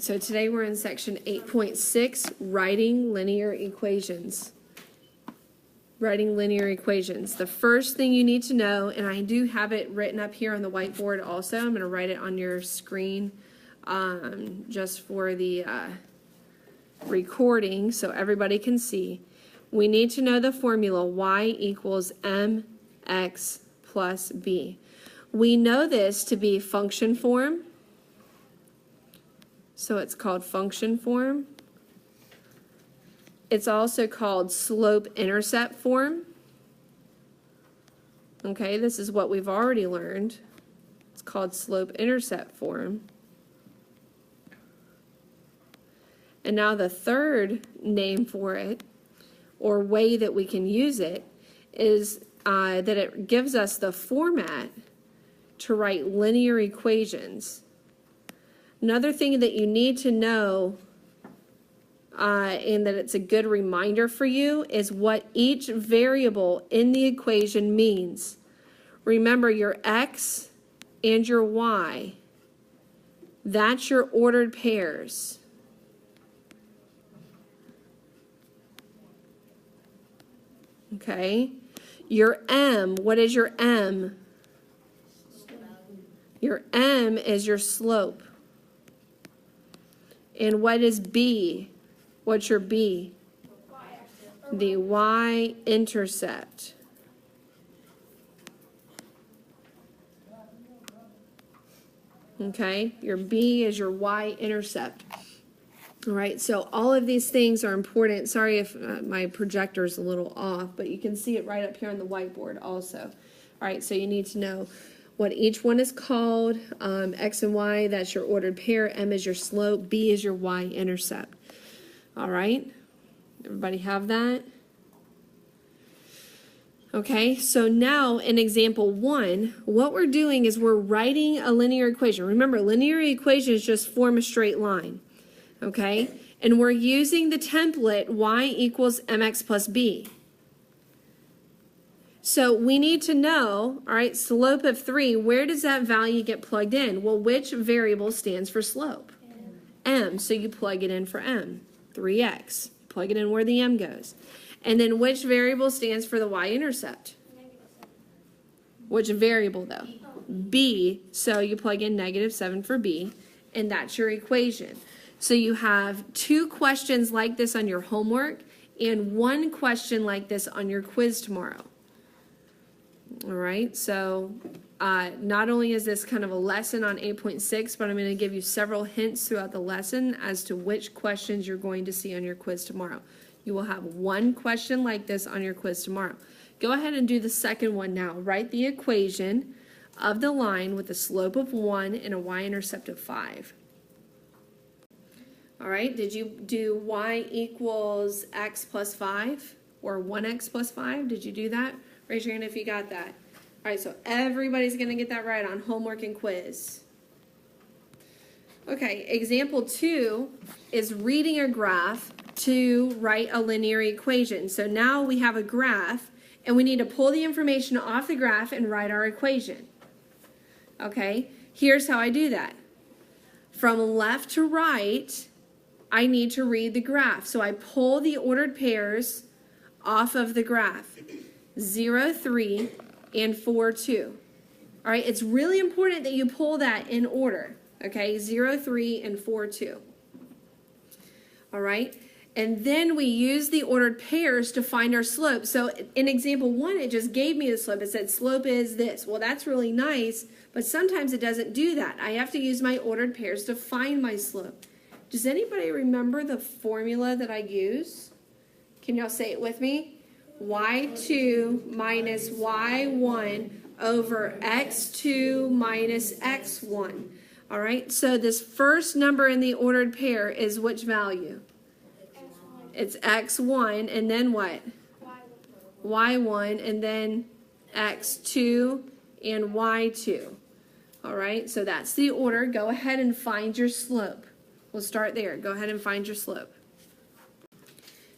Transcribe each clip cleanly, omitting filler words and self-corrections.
So today we're in section 8.6, writing linear equations. Writing linear equations. The first thing you need to know, and I do have it written up here on the whiteboard also, I'm going to write it on your screen just for the recording so everybody can see. We need to know the formula y equals mx plus b. We know this to be function form. So it's called function form. It's also called slope-intercept form. Okay, this is what we've already learned. It's called slope-intercept form. And now the third name for it, or way that we can use it, is that it gives us the format to write linear equations. Another thing that you need to know, and that it's a good reminder for you, is what each variable in the equation means. Remember, your x and your y, that's your ordered pairs. Okay? Your m, what is your m? Your m is your slope. And what is b? What's your b? The y-intercept. Okay, your b is your y-intercept. All right, so all of these things are important. Sorry if my projector's a little off, but you can see it right up here on the whiteboard also. All right, so you need to know what each one is called. X and y, that's your ordered pair. M is your slope. B is your y-intercept. All right, everybody have that? Okay, so now in example 1, what we're doing is we're writing a linear equation. Remember, linear equations just form a straight line. Okay, and we're using the template y equals mx plus b. So we need to know, all right, slope of 3, where does that value get plugged in? Well, which variable stands for slope? M. So you plug it in for m, 3x. Plug it in where the m goes. And then which variable stands for the y-intercept? Which variable, though? B. So you plug in -7 for b, and that's your equation. So you have 2 questions like this on your homework and 1 question like this on your quiz tomorrow. All right, so not only is this kind of a lesson on 8.6, but I'm going to give you several hints throughout the lesson as to which questions you're going to see on your quiz tomorrow. You will have 1 question like this on your quiz tomorrow. Go ahead and do the second one now. Write the equation of the line with a slope of 1 and a y-intercept of 5. All right, did you do y equals x plus 5 or 1x plus 5? Did you do that? Raise your hand if you got that. All right, so everybody's going to get that right on homework and quiz. Okay, example 2 is reading a graph to write a linear equation. So now we have a graph, and we need to pull the information off the graph and write our equation. Okay, here's how I do that. From left to right, I need to read the graph. So I pull the ordered pairs off of the graph. 0, 3, and 4, 2. All right, it's really important that you pull that in order. Okay, 0, 3, and 4, 2. All right, and then we use the ordered pairs to find our slope. So in example 1, it just gave me the slope. It said slope is this. Well, that's really nice, but sometimes it doesn't do that. I have to use my ordered pairs to find my slope. Does anybody remember the formula that I use? Can y'all say it with me? y2 minus y1 over x2 minus x1. All right, so this first number in the ordered pair is which value? It's x1, and then what? y1, and then x2 and y2. All right, so that's the order. Go ahead and find your slope. We'll start there. Go ahead and find your slope.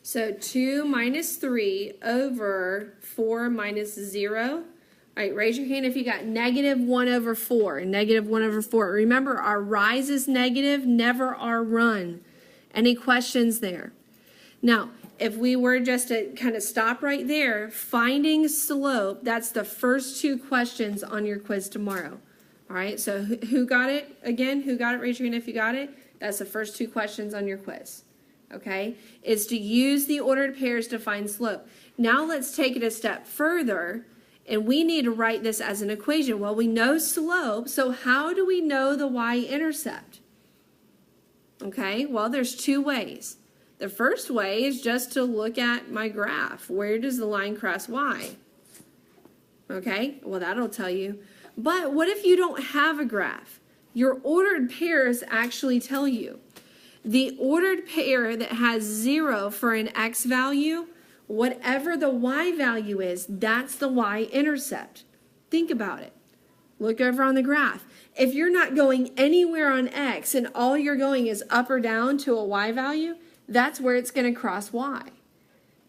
So 2 minus 3 over 4 minus 0. All right, raise your hand if you got negative 1 over 4. Negative 1 over 4. Remember, our rise is negative, never our run. Any questions there? Now, if we were just to kind of stop right there, finding slope, that's the first 2 questions on your quiz tomorrow. All right, so who got it? Again, who got it? Raise your hand if you got it. That's the first 2 questions on your quiz. Okay, is to use the ordered pairs to find slope. Now let's take it a step further, and we need to write this as an equation. Well, we know slope, so how do we know the y-intercept? Okay, well, there's 2 ways. The first way is just to look at my graph. Where does the line cross y? Okay, well, that'll tell you. But what if you don't have a graph? Your ordered pairs actually tell you. The ordered pair that has 0 for an x value, whatever the y value is, that's the y-intercept. Think about it. Look over on the graph. If you're not going anywhere on x and all you're going is up or down to a y value, that's where it's going to cross y.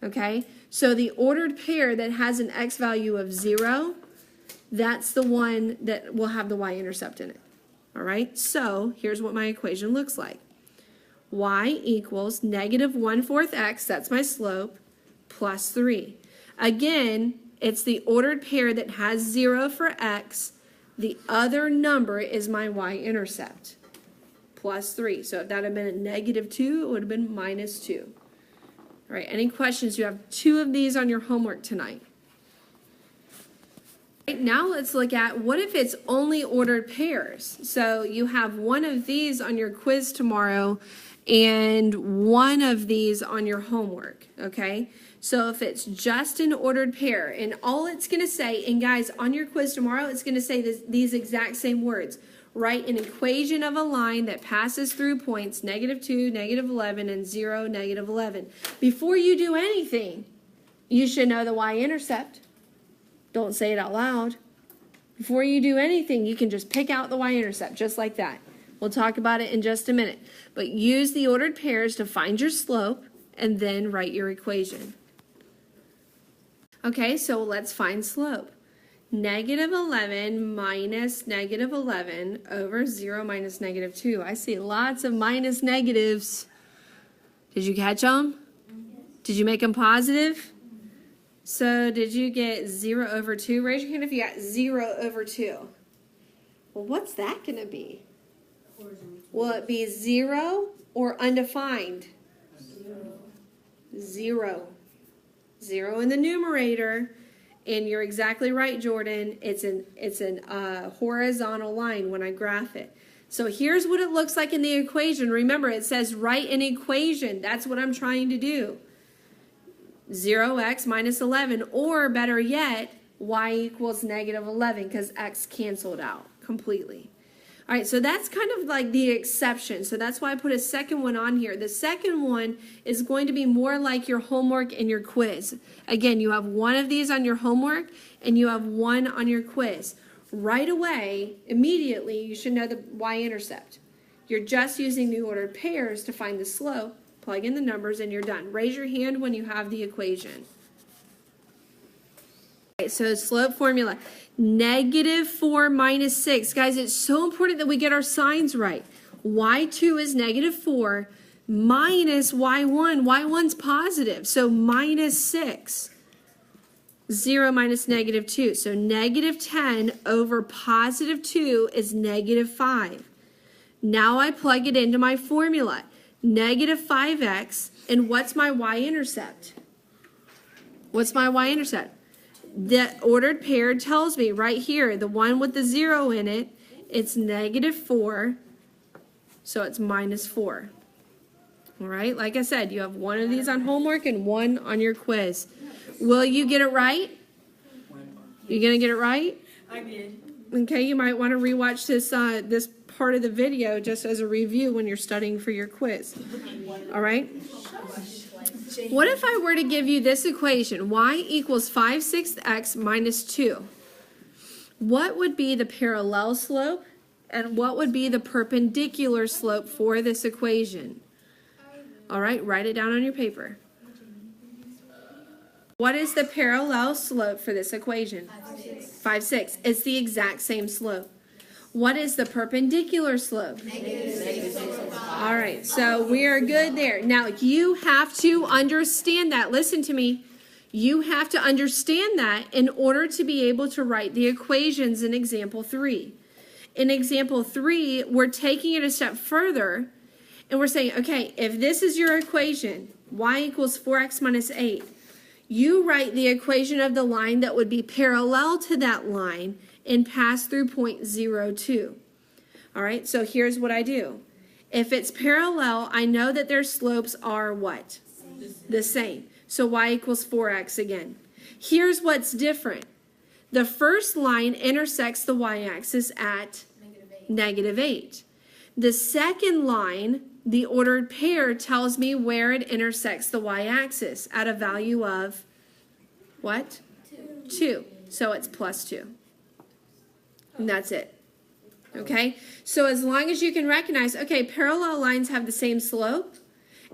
Okay? So the ordered pair that has an x value of 0, that's the one that will have the y-intercept in it. All right? So here's what my equation looks like. Y equals negative 1/4 x, that's my slope, plus 3. Again, it's the ordered pair that has 0 for x. The other number is my y-intercept, plus 3. So if that had been a negative 2, it would have been minus 2. All right, any questions? You have 2 of these on your homework tonight. Right, now let's look at what if it's only ordered pairs. So you have 1 of these on your quiz tomorrow and 1 of these on your homework, okay? So if it's just an ordered pair, and all it's going to say, and guys, on your quiz tomorrow, it's going to say these exact same words. Write an equation of a line that passes through points -2, -11, and 0, -11. Before you do anything, you should know the y-intercept. Don't say it out loud. Before you do anything, you can just pick out the y-intercept, just like that. We'll talk about it in just a minute. But use the ordered pairs to find your slope and then write your equation. Okay, so let's find slope. -11 minus -11 over 0 minus -2. I see lots of minus negatives. Did you catch them? Did you make them positive? So did you get 0 over 2? Raise your hand if you got 0 over 2. Well, what's that going to be? Will it be 0 or undefined? 0. 0 in the numerator. And you're exactly right, Jordan. It's an horizontal line when I graph it. So here's what it looks like in the equation. Remember, it says write an equation. That's what I'm trying to do. 0x minus 11, or better yet, y equals -11 because x canceled out completely. All right, so that's kind of like the exception. So that's why I put a second one on here. The second one is going to be more like your homework and your quiz. Again, you have 1 of these on your homework and you have 1 on your quiz. Right away, immediately, you should know the y-intercept. You're just using the ordered pairs to find the slope. Plug in the numbers and you're done. Raise your hand when you have the equation. Okay, so slope formula. -4 minus 6. Guys, it's so important that we get our signs right. y2 is -4 minus y1. y1's positive, so minus 6. 0 minus -2. So -10 over positive 2 is -5. Now I plug it into my formula. -5x, and what's my y-intercept? What's my y-intercept? The ordered pair tells me right here, the one with the 0 in it, it's -4, so it's -4. All right, like I said, you have 1 of these on homework and 1 on your quiz. Will you get it right? You gonna get it right? I did. Okay, you might want to rewatch this part of the video just as a review when you're studying for your quiz. All right? What if I were to give you this equation, y equals 5/6 x minus 2? What would be the parallel slope and what would be the perpendicular slope for this equation? All right, write it down on your paper. What is the parallel slope for this equation? 5, 6. It's the exact same slope. What is the perpendicular slope? All right, so we are good there. Now, you have to understand that. Listen to me. You have to understand that in order to be able to write the equations in example 3. In example 3, we're taking it a step further, and we're saying, okay, if this is your equation, y equals 4x minus 8, you write the equation of the line that would be parallel to that line and pass through point 02. All right, so here's what I do. If it's parallel, I know that their slopes are what? The same. So y equals 4x again. Here's what's different. The first line intersects the y-axis at -8. The second line, the ordered pair, tells me where it intersects the y-axis at a value of what? 2. So it's plus 2. And that's it. Okay? So as long as you can recognize, okay, parallel lines have the same slope,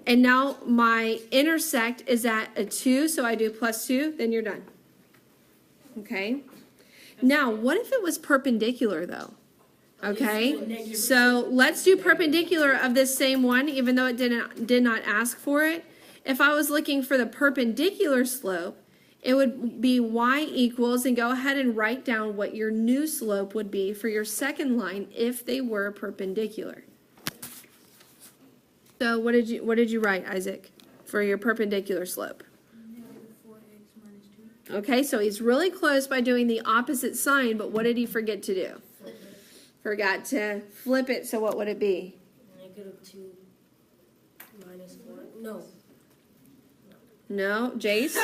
and now my intersect is at a 2, so I do plus 2, then you're done. Okay? Now, what if it was perpendicular, though? Okay? So let's do perpendicular of this same one, even though it did not ask for it. If I was looking for the perpendicular slope, it would be y equals, and go ahead and write down what your new slope would be for your second line if they were perpendicular. So what did you write, Isaac, for your perpendicular slope? Okay, so he's really close by doing the opposite sign, but what did he forget to do? Forgot to flip it, so what would it be? -2 minus 4. No. No, Jace?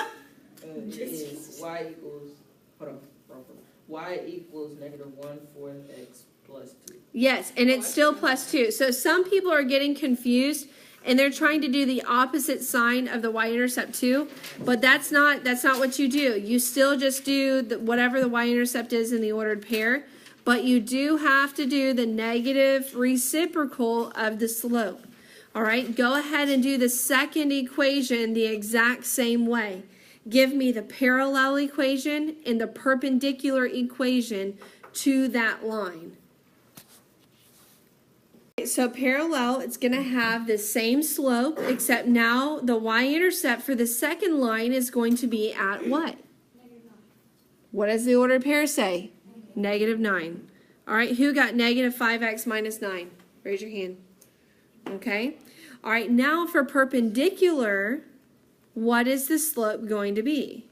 Is y equals, hold on, y equals -1/4 x plus 2. Yes, and it's still plus 2. So some people are getting confused, and they're trying to do the opposite sign of the y-intercept too, but that's not what you do. You still just do whatever the y-intercept is in the ordered pair, but you do have to do the negative reciprocal of the slope. All right, go ahead and do the second equation the exact same way. Give me the parallel equation and the perpendicular equation to that line. So parallel, it's going to have the same slope, except now the y-intercept for the second line is going to be at what? What does the ordered pair say? -9. All right, who got -5x minus 9? Raise your hand. Okay. All right, now for perpendicular, what is the slope going to be?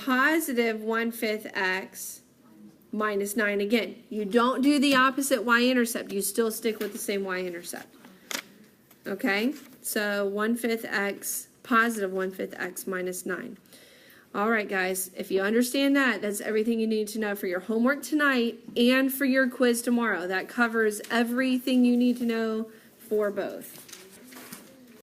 Positive 1/5 x minus 9 again. You don't do the opposite y-intercept. You still stick with the same y-intercept. Okay? So 1/5 x, positive 1/5 x minus 9. All right, guys. If you understand that, that's everything you need to know for your homework tonight and for your quiz tomorrow. That covers everything you need to know for both.